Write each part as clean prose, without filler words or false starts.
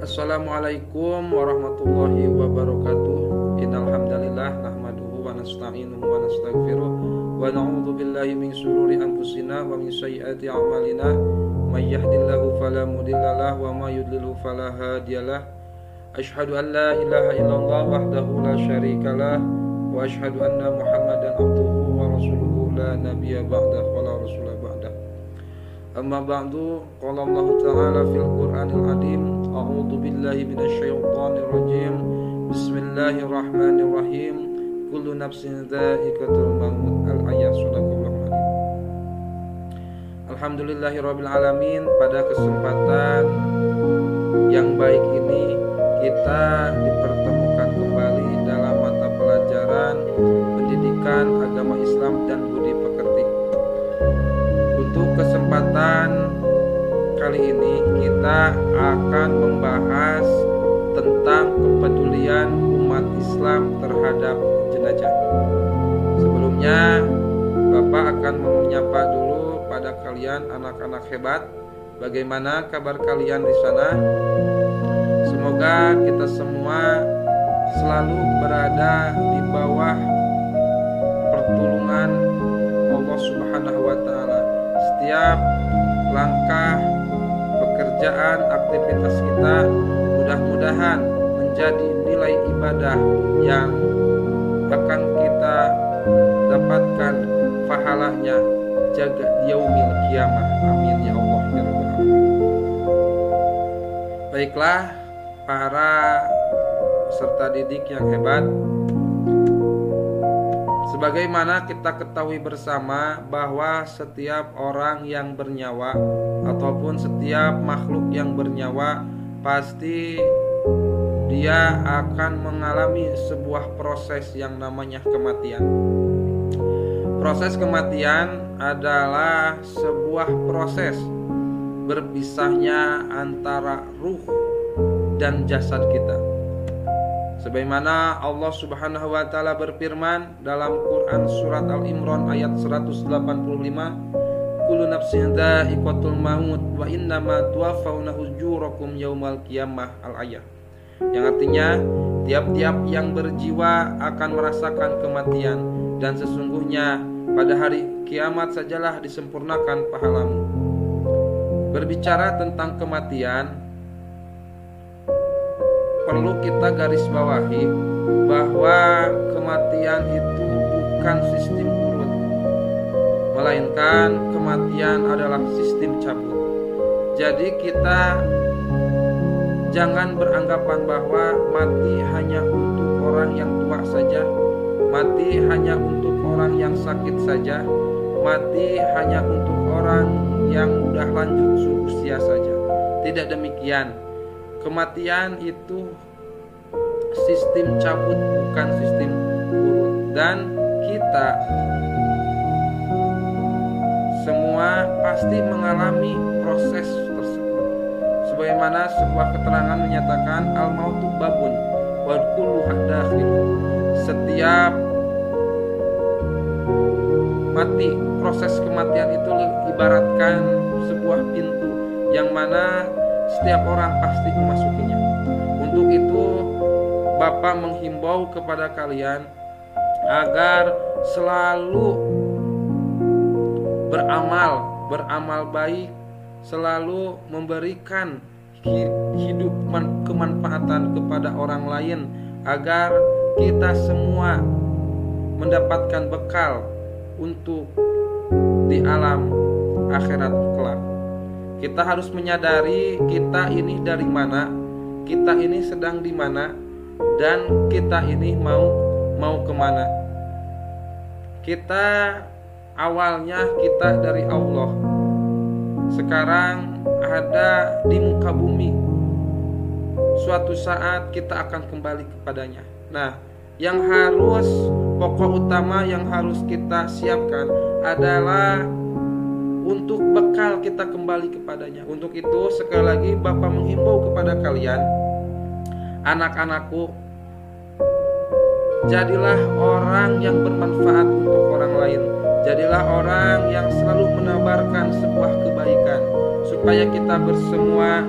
Assalamualaikum warahmatullahi wabarakatuh. Innal hamdalillah nahmaduhu wa nasta'inuhu wa nastaghfiruh wa na'udzu billahi min shururi anfusina wa min sayyiati a'malina may yahdihillahu fala mudhillalah wa may yudlilhu fala hadiyalah. Asyhadu an la ilaha illallah wahdahu la syarikalah wa asyhadu anna Muhammadan abduhu wa rasuluhu la nabiyya ba'dah wa la rasula ba'dah. Amma ba'du, qala Allah ta'ala fil Qur'anil Azim, a'udzu billahi minasyaitonir rajim. Bismillahirrahmanirrahim. Kullu nafsin dha'iqatul maut. Al-ayat. Shadaqallahul azim. Alhamdulillahirabbil alamin. Pada kesempatan yang baik ini kita dipertemukan kembali dalam mata pelajaran pendidikan agama Islam dan budi pekerti. Untuk kesempatan kali ini kita akan membahas tentang kepedulian umat Islam terhadap jenazah. Sebelumnya Bapak akan menyapa dulu pada kalian anak-anak hebat. Bagaimana kabar kalian di sana? Semoga kita semua selalu berada di bawah pertolongan Allah Subhanahu wa taala. Setiap langkah pekerjaan, aktivitas kita mudah-mudahan menjadi nilai ibadah yang akan kita dapatkan pahalanya jaga yaumil qiyamah. Amin ya Allah ya rabbal alamin. Baiklah para peserta didik yang hebat, sebagaimana kita ketahui bersama bahwa setiap orang yang bernyawa ataupun setiap makhluk yang bernyawa pasti dia akan mengalami sebuah proses yang namanya kematian. Proses kematian adalah sebuah proses berpisahnya antara ruh dan jasad kita. Sebagaimana Allah Subhanahu wa taala berfirman dalam Quran surat Al-Imran ayat 185, kullu nafsin dha'iqatul maut wa innama tuwaffawna ujurakum yaumal qiyamah. Al-ayat. Yang artinya tiap-tiap yang berjiwa akan merasakan kematian dan sesungguhnya pada hari kiamat sajalah disempurnakan pahalamu. Berbicara tentang kematian, perlu kita garis bawahi bahwa kematian itu bukan sistem urut, melainkan kematian adalah sistem cabut. Jadi kita jangan beranggapan bahwa mati hanya untuk orang yang tua saja, mati hanya untuk orang yang sakit saja, mati hanya untuk orang yang udah lanjut usia saja. Tidak demikian. Kematian itu sistem cabut, bukan sistem urut. Dan kita semua pasti mengalami proses tersebut. Sebagaimana sebuah keterangan menyatakan al-mautu babun wa kullu hadakhil. Setiap mati, proses kematian itu ibaratkan sebuah pintu yang mana setiap orang pasti memasukinya. Untuk itu Bapak menghimbau kepada kalian agar selalu beramal baik, selalu memberikan hidup kemanfaatan kepada orang lain agar kita semua mendapatkan bekal untuk di alam akhirat kelak. Kita harus menyadari kita ini dari mana, kita ini sedang di mana, dan kita ini mau kemana. Kita awalnya kita dari Allah, sekarang ada di muka bumi. Suatu saat kita akan kembali kepadanya. Nah, yang harus pokok utama yang harus kita siapkan adalah untuk bekal kita kembali kepadanya. Untuk itu sekali lagi Bapak menghimbau kepada kalian, anak-anakku, jadilah orang yang bermanfaat untuk orang lain. Jadilah orang yang selalu menebarkan sebuah kebaikan, supaya kita bersemua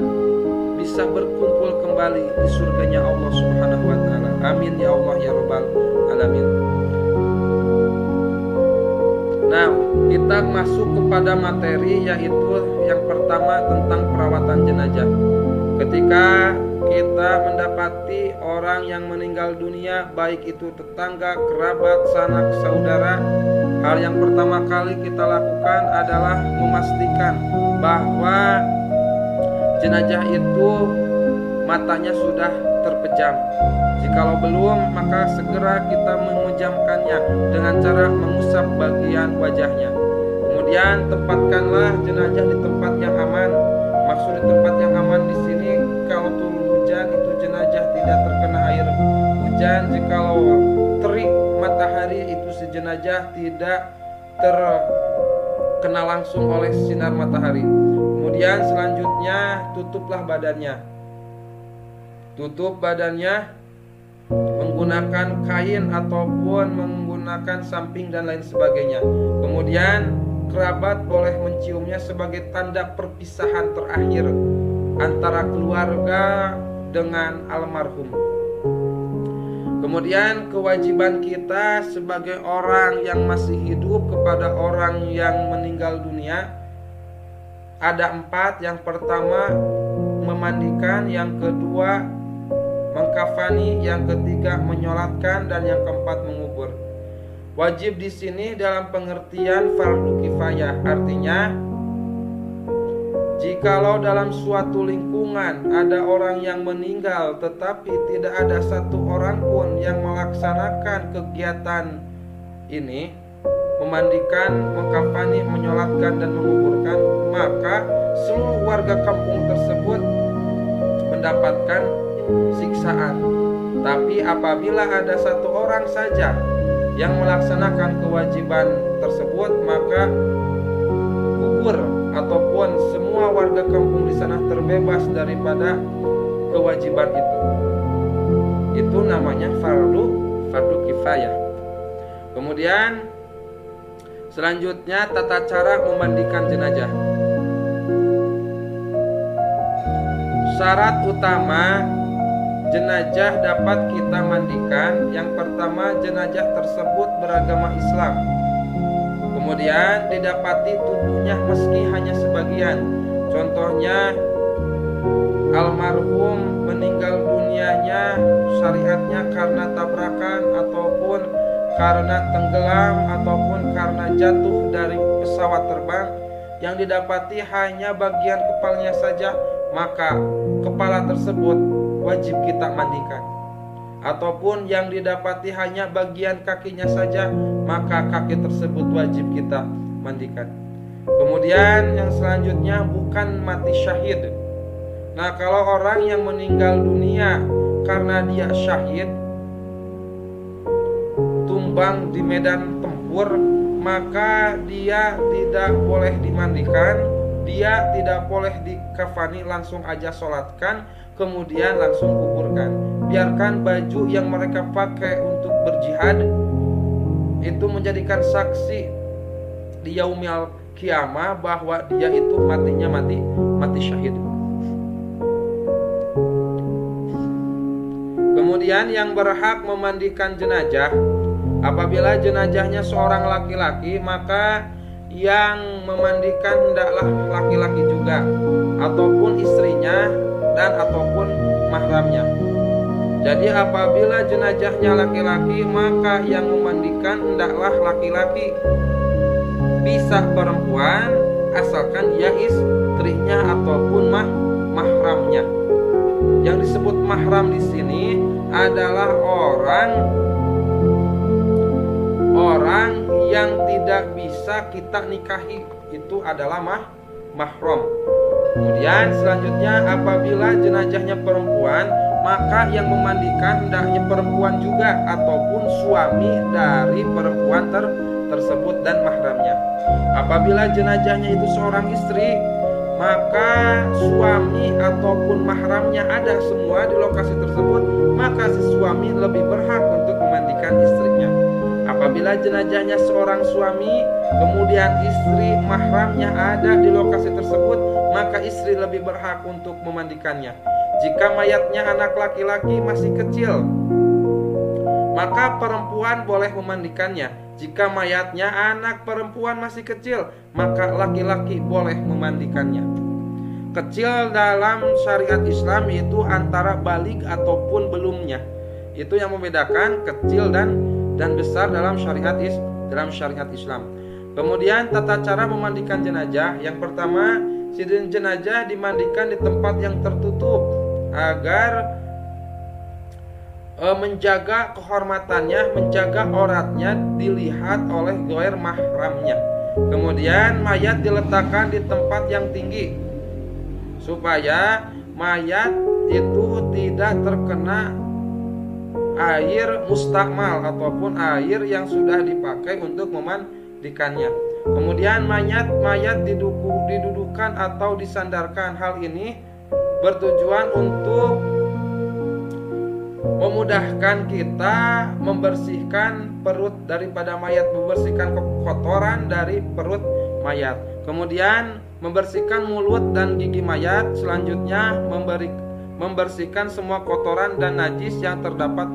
bisa berkumpul kembali di surganya Allah Subhanahu wa Ta'ala. Amin ya Allah ya Rabbal Alamin. Nah, kita masuk kepada materi, yaitu yang pertama tentang perawatan jenazah. Ketika kita mendapati orang yang meninggal dunia, baik itu tetangga, kerabat, sanak, saudara, hal yang pertama kali kita lakukan adalah memastikan bahwa jenazah itu matanya sudah terpejam. Jikalau belum, maka segera kita memejamkannya dengan cara mengusap bagian wajahnya. Kemudian tempatkanlah jenazah di tempat yang aman. Maksud di tempat yang aman di sini, kalau turun hujan itu jenazah tidak terkena air hujan. Jikalau terik matahari itu si jenazah tidak terkena langsung oleh sinar matahari. Kemudian selanjutnya tutuplah badannya. Tutup badannya menggunakan kain ataupun menggunakan samping dan lain sebagainya. Kemudian kerabat boleh menciumnya sebagai tanda perpisahan terakhir antara keluarga dengan almarhum. Kemudian kewajiban kita sebagai orang yang masih hidup kepada orang yang meninggal dunia ada 4. Yang pertama memandikan, yang kedua mengkafani, yang ketiga menyolatkan, dan yang keempat mengubur. Wajib di sini dalam pengertian fardu kifayah, artinya jikalau dalam suatu lingkungan ada orang yang meninggal tetapi tidak ada satu orang pun yang melaksanakan kegiatan ini, memandikan, mengkafani, menyolatkan, dan menguburkan, maka seluruh warga kampung tersebut mendapatkan siksaan. Tapi apabila ada satu orang saja yang melaksanakan kewajiban tersebut, maka gugur ataupun semua warga kampung di sana terbebas daripada kewajiban itu. Itu namanya fardu kifayah. Kemudian selanjutnya tata cara memandikan jenazah. Syarat utama jenazah dapat kita mandikan, yang pertama jenazah tersebut beragama Islam. Kemudian didapati tubuhnya meski hanya sebagian. Contohnya almarhum meninggal dunianya syariatnya karena tabrakan ataupun karena tenggelam ataupun karena jatuh dari pesawat terbang, yang didapati hanya bagian kepalanya saja, maka kepala tersebut wajib kita mandikan. Ataupun yang didapati hanya bagian kakinya saja, maka kaki tersebut wajib kita mandikan. Kemudian yang selanjutnya bukan mati syahid. Nah, kalau orang yang meninggal dunia karena dia syahid, tumbang di medan tempur, maka dia tidak boleh dimandikan, dia tidak boleh dikafani, langsung aja sholatkan, kemudian langsung kuburkan. Biarkan baju yang mereka pakai untuk berjihad itu menjadikan saksi di yaumil kiamah bahwa dia itu matinya mati syahid. Kemudian yang berhak memandikan jenazah, apabila jenazahnya seorang laki-laki, maka yang memandikan hendaklah laki-laki juga, ataupun istrinya dan ataupun mahramnya. Jadi apabila jenazahnya laki-laki, maka yang memandikan hendaklah laki-laki. Bisa perempuan asalkan dia istrinya ataupun mahramnya. Yang disebut mahram di sini adalah orang yang tidak tidak bisa kita nikahi, itu adalah mahram. Kemudian selanjutnya, apabila jenazahnya perempuan, maka yang memandikan hendaknya perempuan juga ataupun suami dari perempuan tersebut dan mahramnya. Apabila jenazahnya itu seorang istri, maka suami ataupun mahramnya ada semua di lokasi tersebut, maka si suami lebih berhak untuk memandikan istrinya. Apabila jenazahnya seorang suami, kemudian istri mahramnya ada di lokasi tersebut, maka istri lebih berhak untuk memandikannya. Jika mayatnya anak laki-laki masih kecil, maka perempuan boleh memandikannya. Jika mayatnya anak perempuan masih kecil, maka laki-laki boleh memandikannya. Kecil dalam syariat Islam itu antara balig ataupun belumnya. Itu yang membedakan kecil dan besar dalam syariat Islam. Kemudian tata cara memandikan jenazah. Yang pertama, si jenazah dimandikan di tempat yang tertutup agar menjaga kehormatannya, menjaga auratnya dilihat oleh ghair mahramnya. Kemudian mayat diletakkan di tempat yang tinggi supaya mayat itu tidak terkena air mustakmal ataupun air yang sudah dipakai untuk memandikannya. Kemudian mayat didudukan atau disandarkan. Hal ini bertujuan untuk memudahkan kita membersihkan perut daripada mayat, membersihkan kotoran dari perut mayat. Kemudian membersihkan mulut dan gigi mayat. Selanjutnya membersihkan semua kotoran dan najis yang terdapat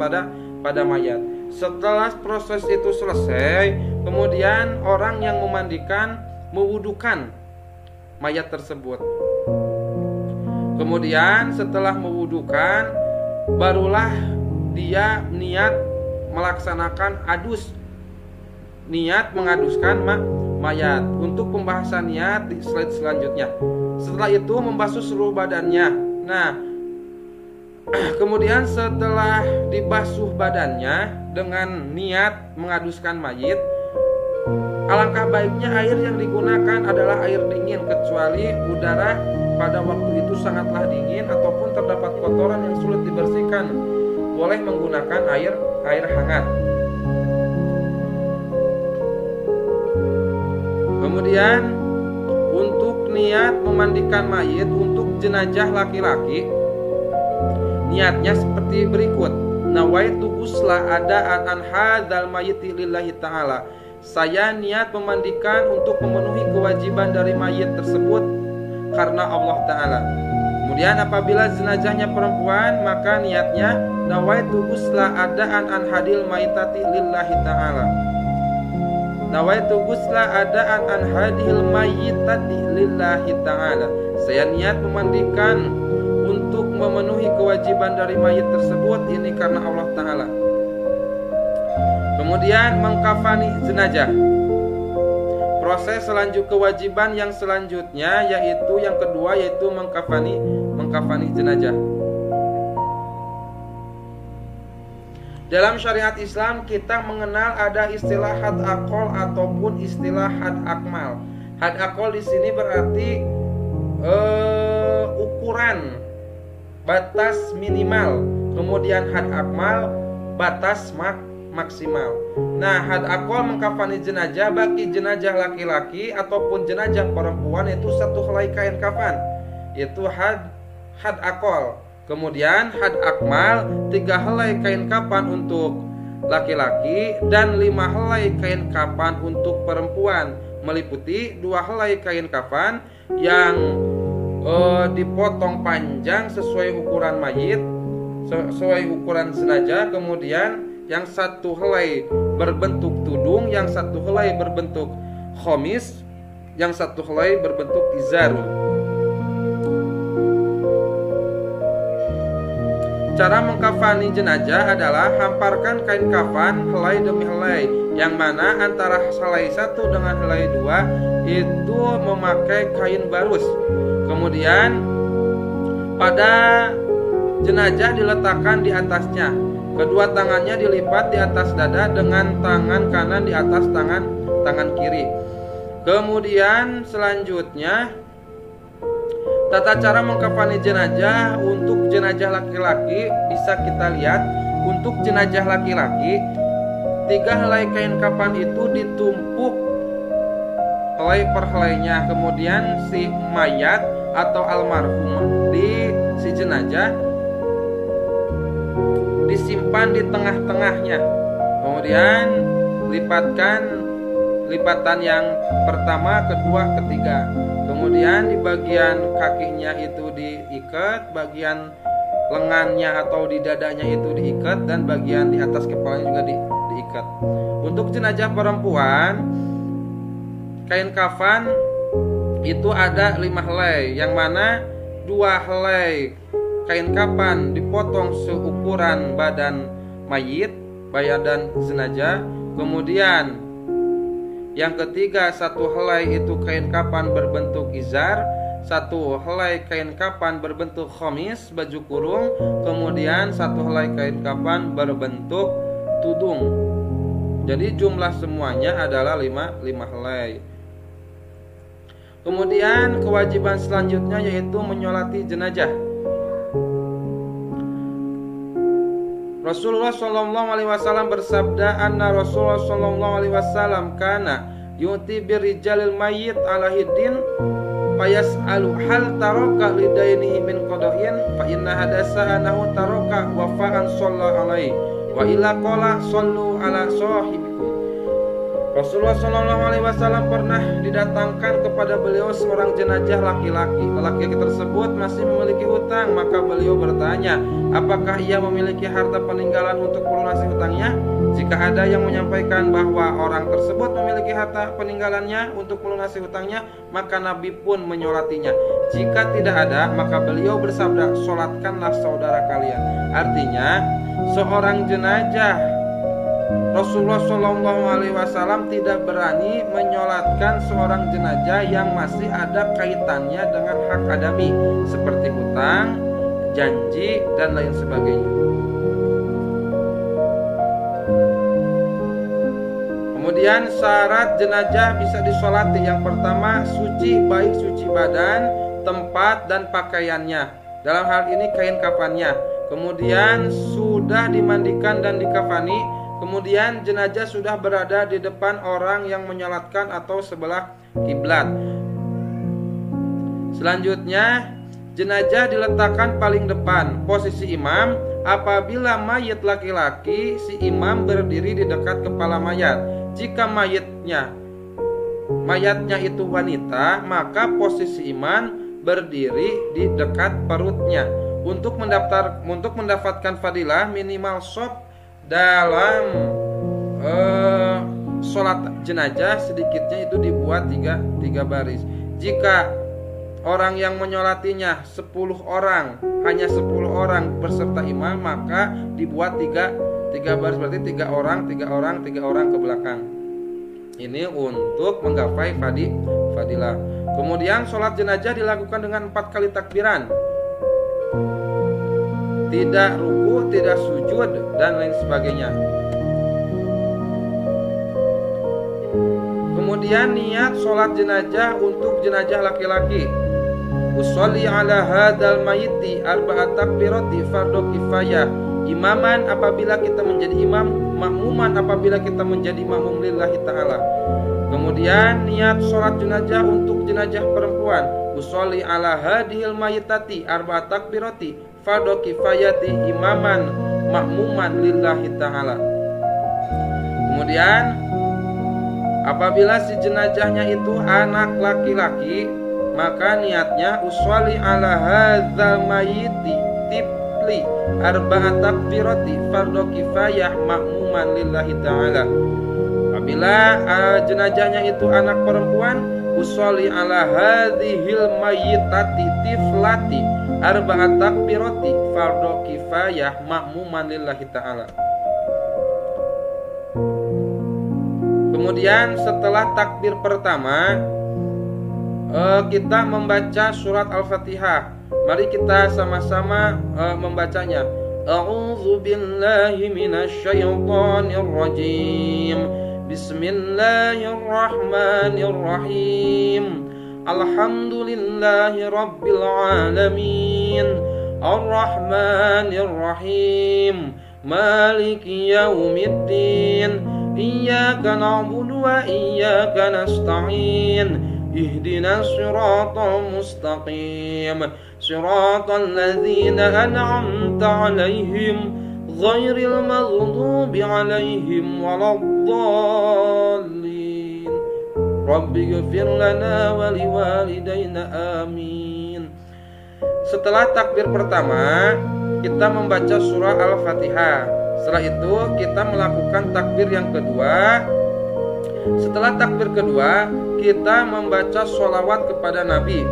pada mayat. Setelah proses itu selesai, kemudian orang yang memandikan mewudukan mayat tersebut. Kemudian setelah mewudukan, barulah dia niat melaksanakan niat mengaduskan mayat. Untuk pembahasan niat di slide selanjutnya. Setelah itu membasuh seluruh badannya. Nah, kemudian setelah dibasuh badannya dengan niat mengaduskan mayit, alangkah baiknya air yang digunakan adalah air dingin, kecuali udara pada waktu itu sangatlah dingin ataupun terdapat kotoran yang sulit dibersihkan, boleh menggunakan air hangat. Kemudian untuk niat memandikan mayit untuk jenazah laki-laki, niatnya seperti berikut. Nawaitu ghusla adaan an hadzal mayyiti lillahi ta'ala. Saya niat memandikan untuk memenuhi kewajiban dari mayit tersebut karena Allah Ta'ala. Kemudian apabila jenazahnya perempuan, maka niatnya nawaitu ghusla adaan an hadil maitati lillahi ta'ala. Nawaitu ghusla adaan an hadil maitati lillahi ta'ala. Saya niat memandikan untuk memenuhi kewajiban dari mayit tersebut ini karena Allah Ta'ala. Kemudian mengkafani jenazah. Proses kewajiban yang selanjutnya yaitu yang kedua, yaitu mengkafani jenazah. Dalam syariat Islam kita mengenal ada istilah had akol ataupun istilah had akmal. Had akol di sini berarti ukuran batas minimal. Kemudian had akmal batas maksimal. Nah, had akol mengkafani jenazah bagi jenazah laki-laki ataupun jenazah perempuan itu satu helai kain kafan. Itu had akol. Kemudian had akmal 3 helai kain kafan untuk laki-laki dan 5 helai kain kafan untuk perempuan, meliputi 2 helai kain kafan yang dipotong panjang sesuai ukuran mayit, sesuai ukuran jenazah. Kemudian yang satu helai berbentuk tudung, yang satu helai berbentuk khomis, yang satu helai berbentuk izarul. Cara mengkafani jenazah adalah hamparkan kain kafan helai demi helai, yang mana antara helai 1 dengan helai 2 itu memakai kain barus. Kemudian pada jenazah diletakkan di atasnya. Kedua tangannya dilipat di atas dada dengan tangan kanan di atas tangan tangan kiri. Kemudian selanjutnya tata cara mengkafani jenazah. Untuk jenazah laki-laki bisa kita lihat, untuk jenazah laki-laki 3 helai kain kafan itu ditumpuk helai per helainya. Kemudian si mayat atau almarhum si jenazah disimpan di tengah-tengahnya. Kemudian lipatan yang pertama, kedua, ketiga. Kemudian di bagian kakinya itu diikat, bagian lengannya atau di dadanya itu diikat, dan bagian di atas kepalanya juga diikat. Untuk jenazah perempuan, kain kafan itu ada 5 helai, yang mana 2 helai kain kafan dipotong seukuran badan mayit, badan jenazah. Kemudian yang ketiga, 1 helai itu kain kafan berbentuk izar, 1 helai kain kafan berbentuk khomis, baju kurung. Kemudian 1 helai kain kafan berbentuk tudung. Jadi jumlah semuanya adalah 5 helai. Kemudian kewajiban selanjutnya yaitu menyolati jenazah. Rasulullah SAW bersabda, anna Rasulullah SAW kana yu'ti birrijalil mayyit ala hiddin fayas'alu hal taraka lidainihi min qada'in fa inna hadasa anahu taraka wafa'an shalla alaihi wa illa qala sallu ala sahibikum. Rasulullah SAW pernah didatangkan kepada beliau seorang jenazah laki-laki. Laki-laki tersebut masih memiliki hutang, maka beliau bertanya, apakah ia memiliki harta peninggalan untuk melunasi hutangnya? Jika ada yang menyampaikan bahwa orang tersebut memiliki harta peninggalannya untuk melunasi hutangnya, maka Nabi pun menyolatinya. Jika tidak ada, maka beliau bersabda, sholatkanlah saudara kalian. Artinya, seorang jenazah, Rasulullah SAW tidak berani menyolatkan seorang jenazah yang masih ada kaitannya dengan hak adami seperti hutang, janji, dan lain sebagainya. Kemudian syarat jenazah bisa disolati. Yang pertama, suci, baik suci badan, tempat, dan pakaiannya. Dalam hal ini kain kafannya. Kemudian sudah dimandikan dan dikafani. Kemudian jenazah sudah berada di depan orang yang menyolatkan atau sebelah kiblat. Selanjutnya, jenazah diletakkan paling depan, posisi imam. Apabila mayit laki-laki, si imam berdiri di dekat kepala mayat. Jika mayatnya itu wanita, maka posisi imam berdiri di dekat perutnya. Untuk mendapatkan fadilah minimal shop dalam sholat jenazah sedikitnya itu dibuat 3 baris. Jika orang yang menyolatinya 10 orang, hanya 10 orang beserta imam, maka dibuat 3 baris, berarti 3 orang ke belakang. Ini untuk menggapai fadilah. Kemudian sholat jenazah dilakukan dengan 4 kali takbiran, tidak ruku, tidak sujud, dan lain sebagainya. Kemudian niat sholat jenazah untuk jenazah laki-laki. Usolli ala hadal mayiti arba'at takbirati fardhu kifayah. Imaman apabila kita menjadi imam, makmuman apabila kita menjadi makmum lillahi ta'ala. Kemudian niat sholat jenazah untuk jenazah perempuan. Usolli ala hadhil mayitati arba'at takbirati fardhu kifayati imaman makmuman lillahi ta'ala. Kemudian apabila si jenazahnya itu anak laki-laki, maka niatnya usolli ala hadzal mayyiti tifli arba'at takbirati fardhu kifayah makmuman lillahi ta'ala. Apabila jenazahnya itu anak perempuan, usolli ala hadhil mayyitati tiflati arba'at takbirati fardhu kifayah makmuman lillahi ta'ala. Kemudian setelah takbir pertama, kita membaca surat Al-Fatihah. Mari kita sama-sama membacanya. A'udzu billahi minasy syaithanir rajim. Bismillahirrahmanirrahim. Alhamdulillahi rabbil alamin. Ar-Rahmanir-Rahim. Maliki yaumiddin. Iyyaka na'budu wa iyyaka nasta'in. Ihdinas siratal mustaqim. Siratal ladzina an'amta 'alaihim ghairil maghdubi 'alaihim waladdallin. Rabbighfir lana wa liwalidayna amin. Setelah takbir pertama, kita membaca surah Al-Fatihah. Setelah itu kita melakukan takbir yang kedua. Setelah takbir kedua, kita membaca sholawat kepada Nabi.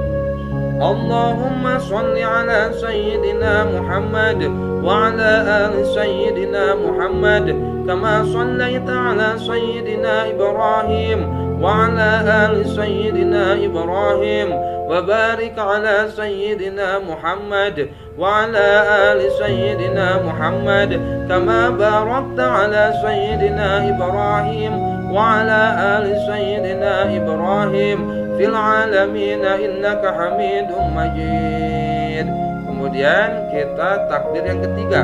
Allahumma sholli ala sayyidina Muhammad wa ala ali sayyidina Muhammad kama shallaita ala sayyidina Ibrahim wa ala ali sayyidina Ibrahim wa barik ala sayyidina Muhammad wa ala ali sayyidina Muhammad kama barakta ala sayyidina Ibrahim wa ala ali sayyidina Ibrahim fil alamin innaka Hamidum Majid. Kemudian kita takbir yang ketiga.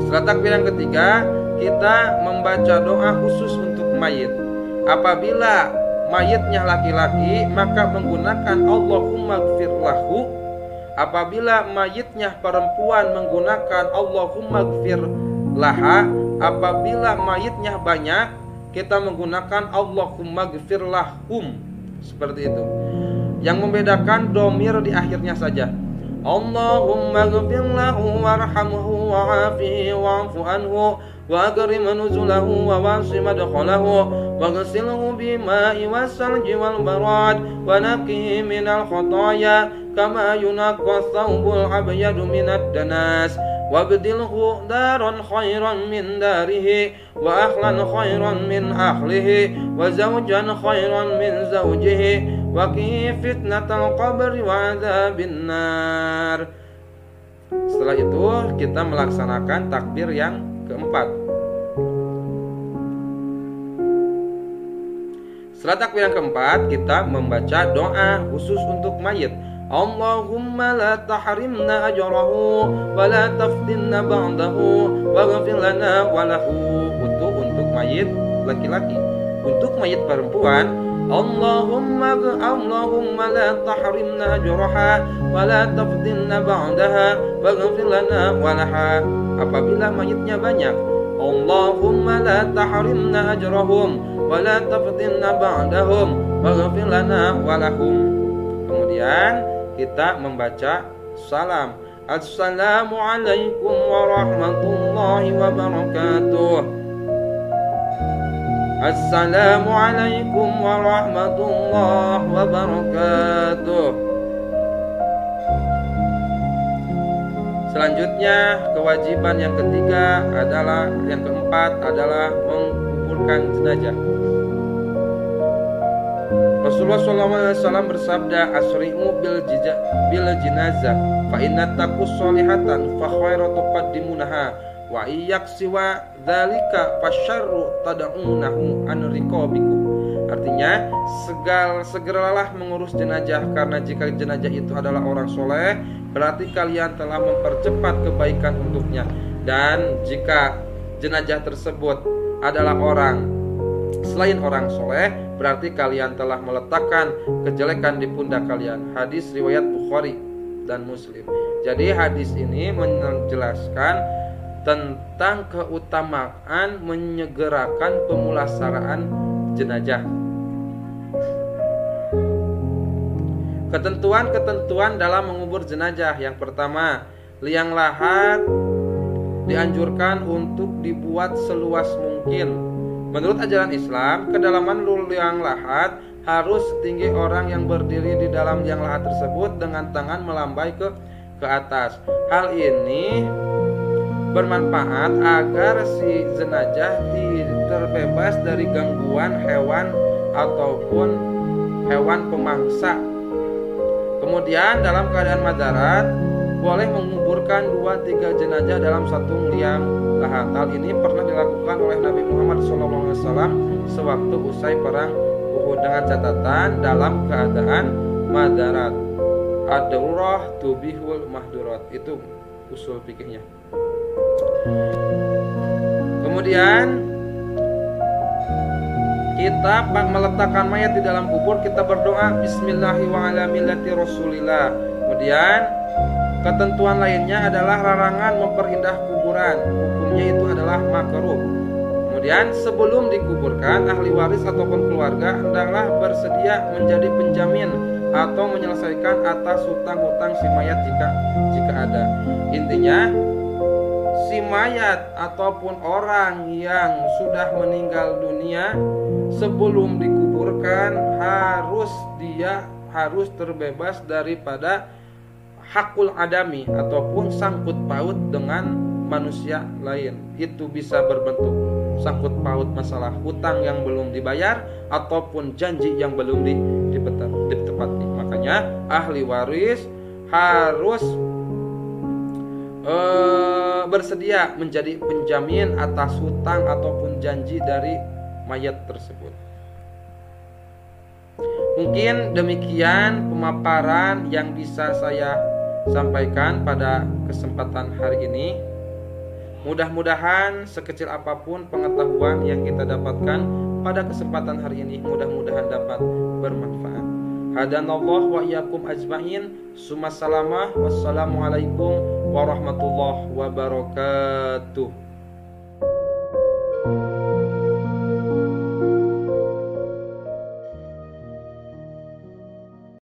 Setelah takbir yang ketiga, kita membaca doa khusus untuk mayit. Apabila mayitnya laki-laki, maka menggunakan Allahumma gfir lahu. Apabila mayitnya perempuan, menggunakan Allahumma gfir laha. Apabila mayitnya banyak, kita menggunakan Allahumma gfir lahum. Seperti itu. Yang membedakan domir di akhirnya saja. Allahumma gfir lahu warhamhu wa'afihi wa'fu anhu wa akrim nuzulahu wa wasi madkhalahu wa ghsilhu bima'i wassalji wal barad wa naqihi minal khataaya kama yunaqqa thawbul abyadu minad danas wabdilhu daran khairan min darihi wa ahlan khairan min ahlihi wa zawjan khairan min zawjihi wa qi fitnatal qabri wa adzabin nar. Setelah itu kita melaksanakan takbir yang keempat. Setelah takbir yang keempat, kita membaca doa khusus untuk mayit. Allahumma la tahrimna ajrahu wa la taftinna ba'dahu waghfir lana wa lahu. Untuk mayit laki-laki. Untuk mayit perempuan, Allahumma la tahrimna ajraha wa la taftinna ba'daha waghfir lana wa laha. Apabila mayitnya banyak, Allahumma la tahrimna ajrahum wa la taftinna ba'dahum waghfir lana wa lahum. Kemudian kita membaca salam. Assalamualaikum warahmatullahi wabarakatuh. Assalamualaikum warahmatullahi wabarakatuh. Selanjutnya kewajiban yang ketiga adalah, yang keempat adalah menguburkan jenazah. Rasulullah SAW bersabda, asri'u bil jenazah fa inna taqus solihatan fa khairu tuqaddimunaha wa iyyak siwa dzalika fasyarru tad'unahu an riqabikum. Artinya, segeralah mengurus jenazah, karena jika jenazah itu adalah orang soleh, berarti kalian telah mempercepat kebaikan untuknya. Dan jika jenazah tersebut adalah orang selain orang soleh, berarti kalian telah meletakkan kejelekan di pundak kalian. Hadis riwayat Bukhari dan Muslim. Jadi hadis ini menjelaskan tentang keutamaan menyegerakan pemulasaraan jenazah. Ketentuan-ketentuan dalam mengubur jenazah. Yang pertama, liang lahat dianjurkan untuk dibuat seluas mungkin. Menurut ajaran Islam, kedalaman liang lahat harus setinggi orang yang berdiri di dalam liang lahat tersebut dengan tangan melambai ke atas. Hal ini bermanfaat agar si jenazah terbebas dari gangguan hewan ataupun hewan pemangsa. Kemudian dalam keadaan madarat boleh menguburkan 2-3 jenazah dalam satu liang Hal ini pernah dilakukan oleh Nabi Muhammad SAW sewaktu usai perang Uhud dengan catatan dalam keadaan madarat. Ad-darurah tubihul mahdurat. Itu usul fikihnya. Kemudian kita meletakkan mayat di dalam kubur, kita berdoa Bismillahirrahmanirrahim. Kemudian ketentuan lainnya adalah larangan memperindah kuburan. Hukumnya itu adalah makruh. Kemudian sebelum dikuburkan, ahli waris ataupun keluarga hendaklah bersedia menjadi penjamin atau menyelesaikan atas hutang-hutang si mayat jika ada. Intinya, si mayat ataupun orang yang sudah meninggal dunia sebelum dikuburkan dia harus terbebas daripada hakul adami ataupun sangkut paut dengan manusia lain. Itu bisa berbentuk sangkut paut masalah hutang yang belum dibayar ataupun janji yang belum ditepati. Makanya ahli waris harus bersedia menjadi penjamin atas hutang ataupun janji dari mayat tersebut. Mungkin demikian pemaparan yang bisa saya sampaikan pada kesempatan hari ini. Mudah-mudahan sekecil apapun pengetahuan yang kita dapatkan pada kesempatan hari ini, mudah-mudahan dapat bermanfaat. Hadanallahu wa iyyakum ajmain. Summa salamah. Wassalamualaikum warahmatullahi wabarakatuh.